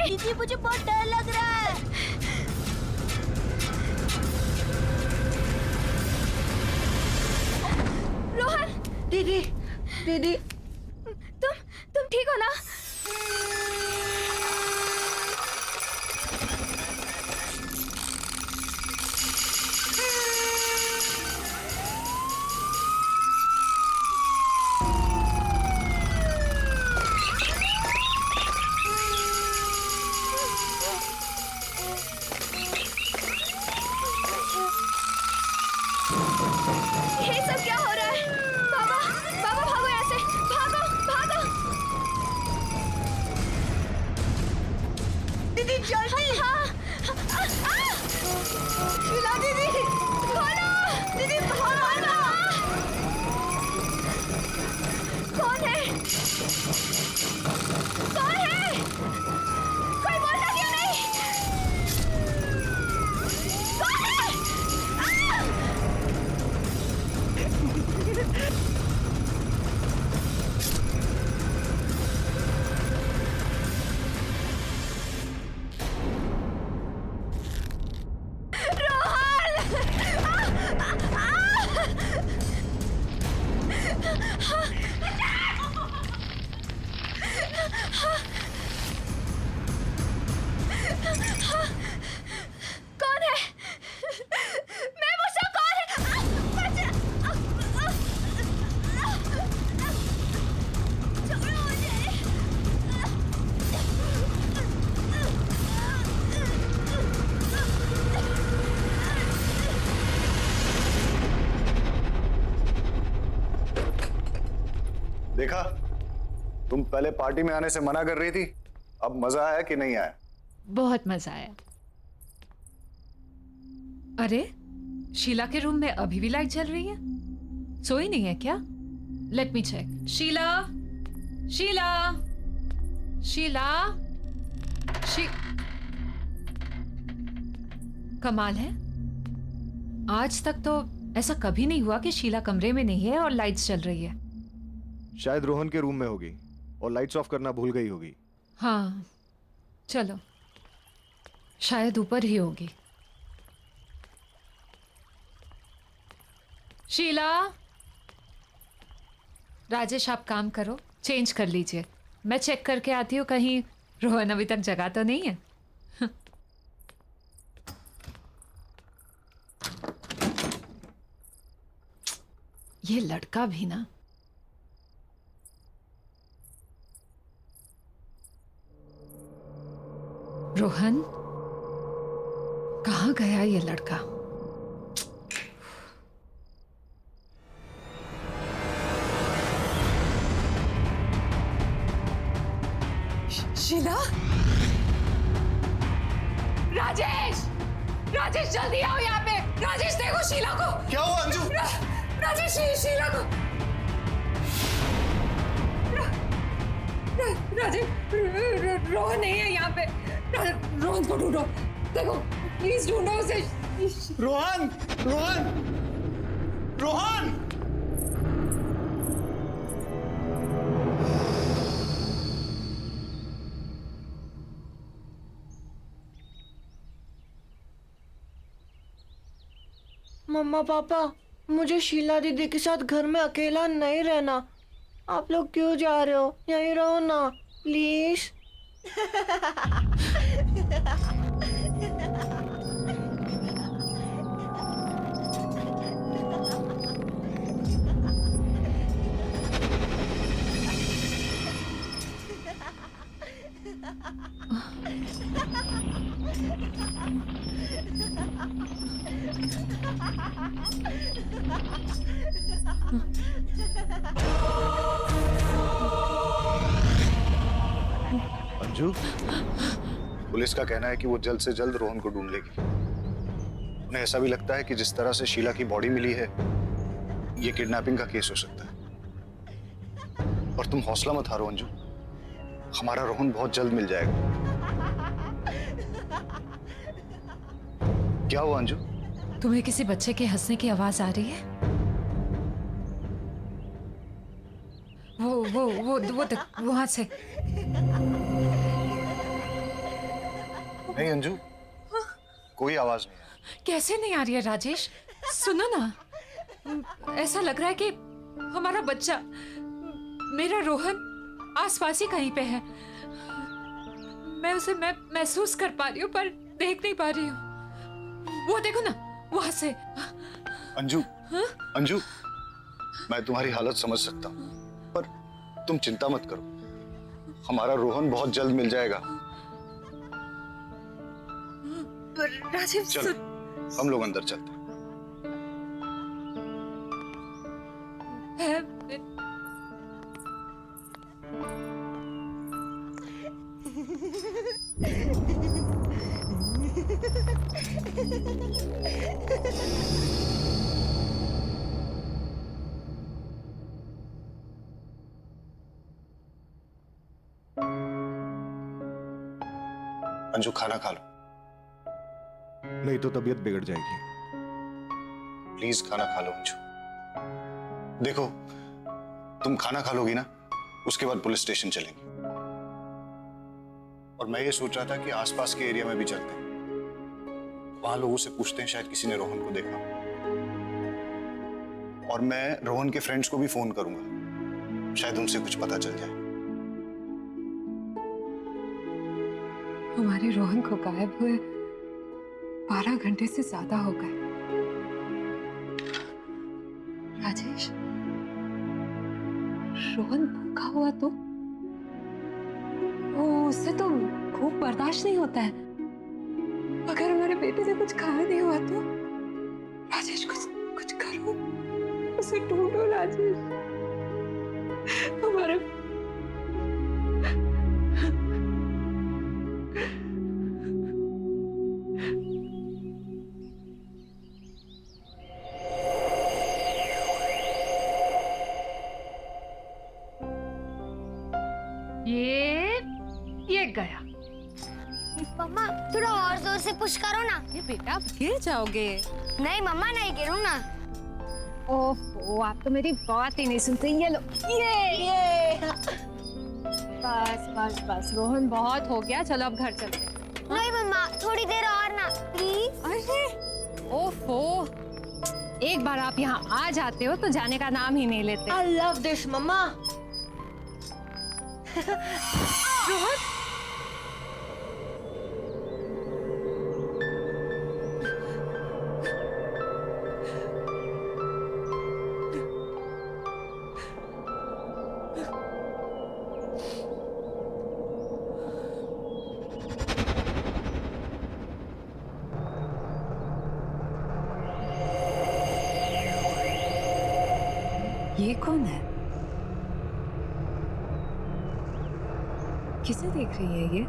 दीदी मुझे बहुत डर लग रहा है। रोहन। दीदी दीदी तुम ठीक हो ना? ये सब क्या हो रहा है? बाबा बाबा भागो यहाँ से, भागो भागो। दीदी जल्दी। हाँ। शीला दीदी खोलो। दीदी भागो। कौन है? कौन है? कोई बोलता क्यों नहीं? कौन है? कौन है? मैं मुझसे कौन है? छोड़ो मुझे। देखा, तुम पहले पार्टी में आने से मना कर रही थी, अब मजा आया कि नहीं आया? बहुत मजा आया। अरे शीला के रूम में अभी भी लाइट जल रही है, सोई नहीं है क्या? Let me check. Sheela, Sheela, Sheela, कमाल है, आज तक तो ऐसा कभी नहीं हुआ कि शीला कमरे में नहीं है और लाइट्स जल रही है। शायद रोहन के रूम में होगी और लाइट्स ऑफ करना भूल गई होगी। हाँ चलो, शायद ऊपर ही होगी। शीला, राजेश आप काम करो, चेंज कर लीजिए, मैं चेक करके आती हूँ कहीं रोहन अभी तक जगा तो नहीं है। ये लड़का भी ना। रोहन, कहाँ गया ये लड़का? शीला राजेश, राजेश जल्दी आओ यहाँ पे। राजेश देखो शीला को। क्या हुआ अंजू? राजेश शीला को। राजेश, रोहन नहीं है यहाँ पे। रोहन को ढूंढो, देखो प्लीज ढूंढो उसे। रोहन, रोहन, रोहन! मम्मा पापा, मुझे शीला दीदी के साथ घर में अकेला नहीं रहना। आप लोग क्यों जा रहे हो? यहीं रहो ना प्लीज। अंजू, पुलिस का कहना है कि वो जल्द से जल्द रोहन को ढूंढ लेगी। उन्हें ऐसा भी लगता है कि जिस तरह से शीला की बॉडी मिली है, ये किडनैपिंग का केस हो सकता है। और तुम हौसला मत हारो अंजू, हमारा रोहन बहुत जल्द मिल जाएगा। क्या हुआ अंजू? तुम्हें किसी बच्चे के हंसने की आवाज आ रही है? वो वहां से। नहीं अंजू, कोई आवाज नहीं है। कैसे नहीं आ रही है राजेश? सुनो ना, ऐसा लग रहा है कि हमारा बच्चा, मेरा रोहन आसपास ही कहीं पे है। मैं उसे महसूस कर पा रही हूँ पर देख नहीं पा रही हूँ। वो देखो ना, वहां से। अंजू, अंजू, मैं तुम्हारी हालत समझ सकता हूँ, पर तुम चिंता मत करो, हमारा रोहन बहुत जल्द मिल जाएगा। राजीव, चलो, हम लोग अंदर चलते हैं। अंजू, खाना खा लो। नहीं तो तबीयत बिगड़ जाएगी। प्लीज खाना खा लो अंजू। देखो, तुम खाना खा लोगी ना, उसके बाद पुलिस स्टेशन चलेंगे। और मैं ये सोच रहा था कि आसपास के एरिया में भी चलते हैं, वहां लोगों से पूछते हैं, शायद किसी ने रोहन को देखा। और मैं रोहन के फ्रेंड्स को भी फोन करूंगा, शायद उनसे कुछ पता चल जाए। हमारे रोहन को गायब हुए 12 घंटे से ज्यादा हो गए। राजेश, रोहन भूखा हुआ तो उससे तो भूख बर्दाश्त नहीं होता है। अगर हमारे बेटे से कुछ खाया नहीं हुआ तो राजेश, कुछ करो, उसे ढूंढो राजेश। हमारे ये गया। मम्मा थोड़ा और जोर से पुश करो ना। ये बेटा, गिर जाओगे। नहीं मम्मा, नहीं गिरूँ ना। ओफो, आप तो मेरी बात ही नहीं सुनते। ये लो, ये बस बस बस, रोहन बहुत हो गया, चलो अब घर चलते हैं। नहीं मम्मा, थोड़ी देर और ना प्लीज। अरे ओफो, एक बार आप यहाँ आ जाते हो तो जाने का नाम ही नहीं लेते। I love this, मम्मा। रोहन, ये कौन है? किसे देख रही है ये?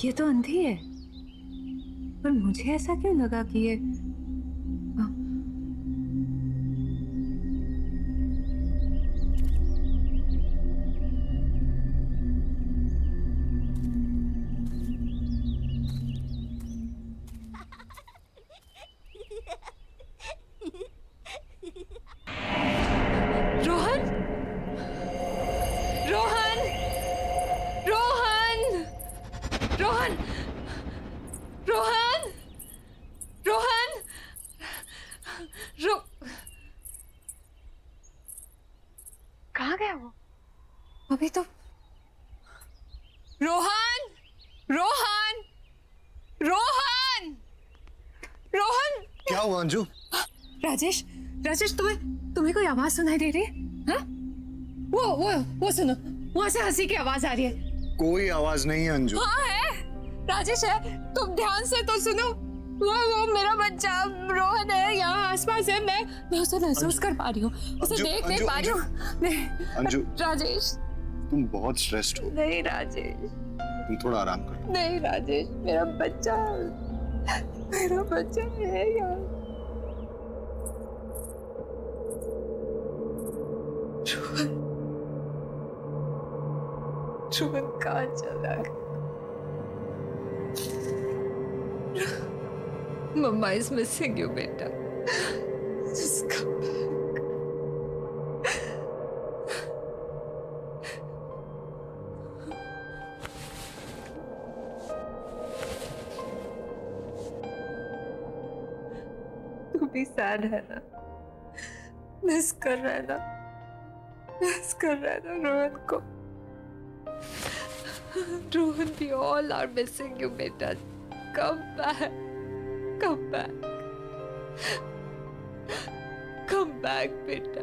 ये तो अंधी है, पर मुझे ऐसा क्यों लगा कि ये रोहन, रोहन, रोहन, रोहन, रोहन, रोहन, कहाँ गया वो? अभी तो रोहन, रोहन, रोहन, रोहन। क्या हुआ अंजू? राजेश, राजेश, तुम्हें कोई आवाज सुनाई दे रही है? हाँ? वो सुनो, वहां से हंसी की आवाज आ रही है। कोई आवाज नहीं है अंजू। हाँ है, राजेश है, तुम ध्यान से तो सुनो। वो मेरा बच्चा रोहन है, यहाँ आसपास है। मैं उसे महसूस कर पा रही हूँ, उसे अंजू, देख नहीं पा रही हूँ। नहीं अंजू, राजेश, तुम बहुत स्ट्रेस्ड हो, नहीं राजेश, तुम थोड़ा आराम करो। नहीं राजेश, मेरा बच्चा है यार। रोहन कहाँ चला गया? मम्मा इज मिसिंग यू बेटा। भी सैड है ना, मिस कर रहा है ना, मिस कर रहा है ना रोहन को। Rohan, we all are missing you, बेटा। Come back, come back, come back, बेटा।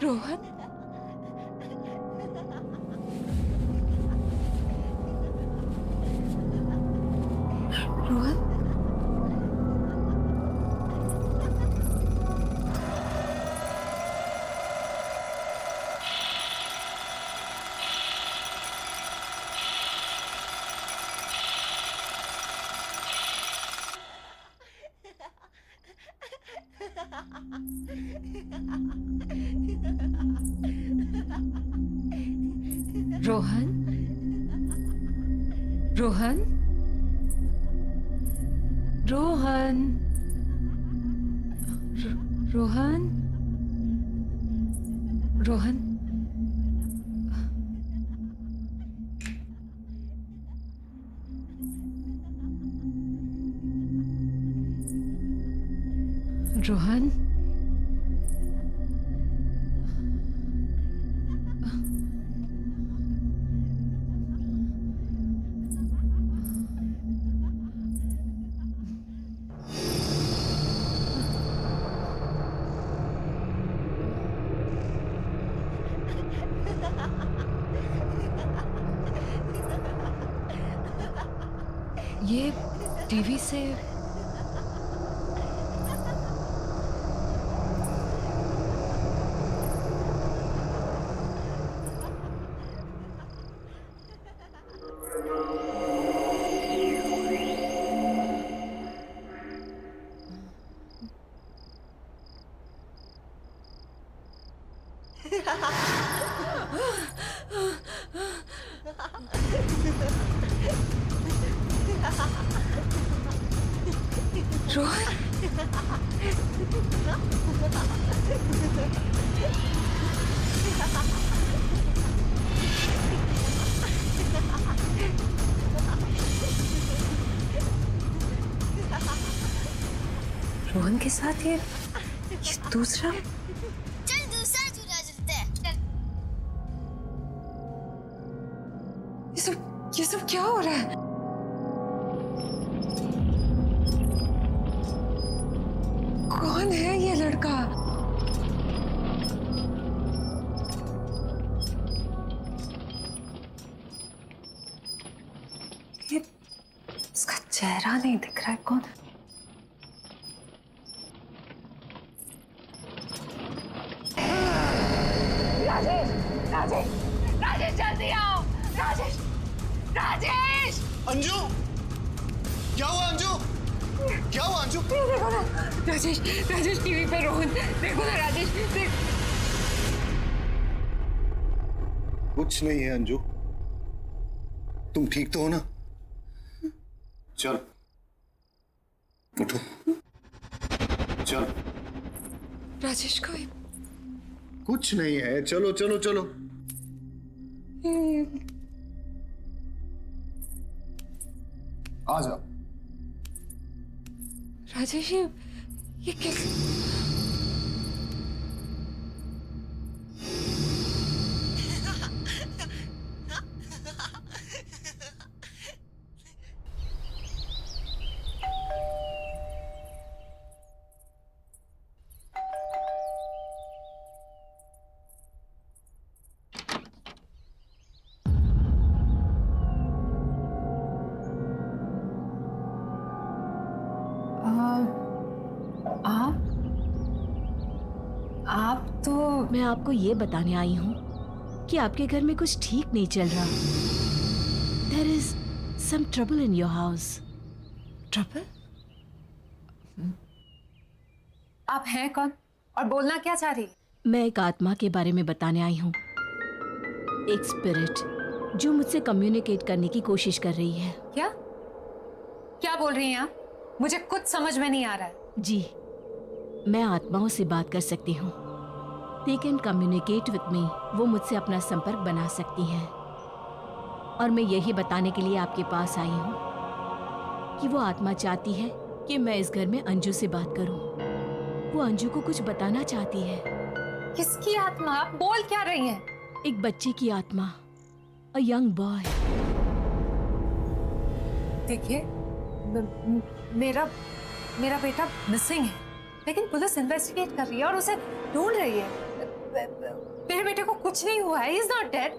रोहन, रोहन, रोहन, रोहन, रोहन, रोहन, रोहन, रोहन, ये टीवी से रोहन, रोहन के साथ ये दूसरा। चल दूसरा झूला झूलते हैं। ये सब क्या हो रहा है? कौन है ये लड़का? ये इसका चेहरा नहीं दिख रहा है, कौन है? राजेश, राजेश, राजेश जल्दी आओ! राजेश, राजेश! अंजू, क्या हुआ अंजू? क्या हुआ अंजू? देखो ना, राजेश, राजेश टीवी पे रोहन, देखो ना राजेश, देख। कुछ नहीं है अंजू, तुम ठीक तो हो ना? चल उठो, चल। राजेश को कुछ नहीं है, चलो चलो चलो। आ जाओ। राजेश, ये कैसे? मैं आपको ये बताने आई हूँ कि आपके घर में कुछ ठीक नहीं चल रहा। There is some trouble in your house. Trouble? आप हैं कौन और बोलना क्या चाह रही? मैं एक आत्मा के बारे में बताने आई हूँ, एक स्पिरिट जो मुझसे कम्युनिकेट करने की कोशिश कर रही है। क्या क्या बोल रही हैं आप? मुझे कुछ समझ में नहीं आ रहा है। जी, मैं आत्माओं से बात कर सकती हूँ। They can communicate with me. वो मुझसे अपना संपर्क बना सकती हैं। और मैं यही बताने के लिए आपके पास आई हूँ कि वो आत्मा चाहती है कि मैं इस घर में अंजू से बात करूँ। वो अंजू को कुछ बताना चाहती है। किसकी आत्मा? आप बोल क्या रही हैं? एक बच्चे की आत्मा, अ यंग बॉय। देखिए, मेरा बेटा मिसिंग है, लेकिन पुलिस इन्वेस्टिगेट कर रही है और उसे ढूंढ रही है। मेरे बेटे को कुछ नहीं हुआ है, he is not dead।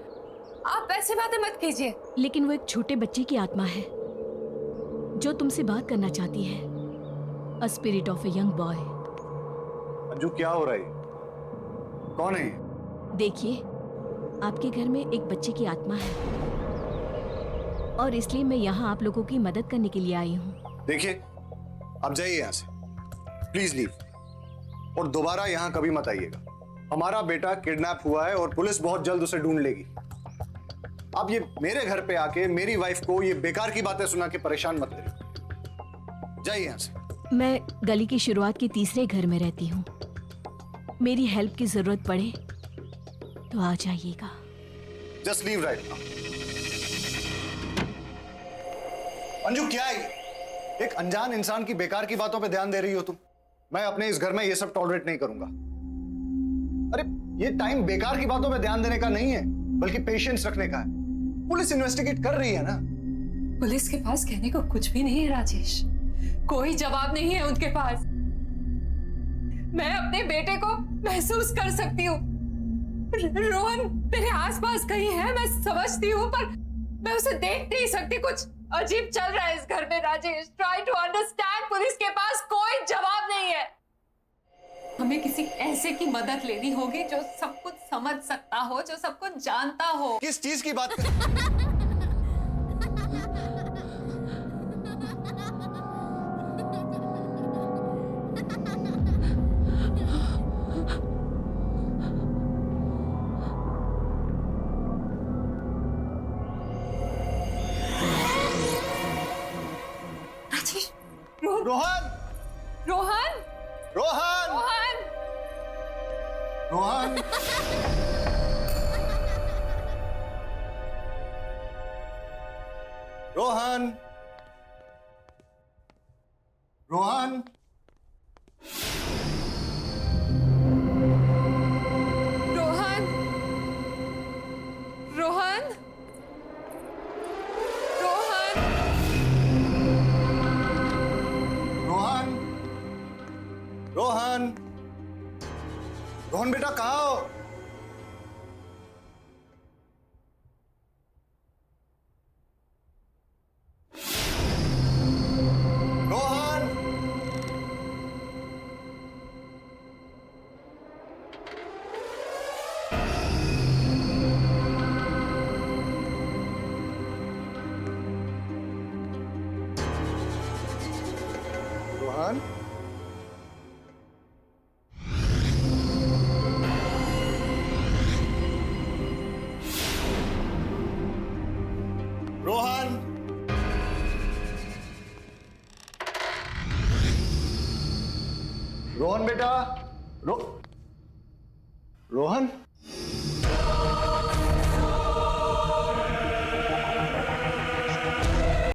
आप ऐसी बातें मत कीजिए। लेकिन वो एक छोटे बच्चे की आत्मा है जो तुमसे बात करना चाहती है। A spirit of a young boy. Anju, क्या हो रहा है? कौन है ये? देखिए, आपके घर में एक बच्चे की आत्मा है और इसलिए मैं यहाँ आप लोगों की मदद करने के लिए आई हूँ। देखिए, आप जाइए यहाँ से, प्लीज लीव, और दोबारा यहाँ कभी मत आइएगा। हमारा बेटा किडनैप हुआ है और पुलिस बहुत जल्द उसे ढूंढ लेगी। आप ये मेरे घर पे आके मेरी वाइफ को ये बेकार की बातें सुना के परेशान मत करिए। जाइए यहाँ से। मैं गली की शुरुआत के तीसरे घर में रहती हूँ। मेरी हेल्प की जरूरत पड़े तो आ जाइएगा। Just leave right now. Anju, क्या है ये? एक अनजान इंसान की बेकार की बातों पे ध्यान दे रही हो तुम। मैं अपने इस घर में ये सब टॉलरेट नहीं करूंगा। अरे, ये टाइम बेकार की बातों पे ध्यान देने का नहीं है, बल्कि पेशेंस रखने का है। पुलिस इन्वेस्टिगेट कर रही है ना। पुलिस के पास कहने को कुछ भी नहीं है राजेश, कोई जवाब नहीं है उनके पास। मैं अपने बेटे को महसूस कर सकती हूँ। रोहन मेरे आसपास कहीं है, मैं समझती हूँ, पर मैं उसे देख नहीं सकती। कुछ अजीब चल रहा है इस घर में Rajesh. Try to understand. Police के पास कोई जवाब नहीं है। हमें किसी ऐसे की मदद लेनी होगी जो सब कुछ समझ सकता हो, जो सब कुछ जानता हो। किस चीज की बात कर? राजेश, रोहन, रोहन, रोहन, रोहन, रोहन, रोहन, रोहन, रोहन, रोहन, रोहन, रोहन, रोहन, रोहन बेटा, कहाँ हो? रोहन, रोहन, रोहन, रोहन बेटा,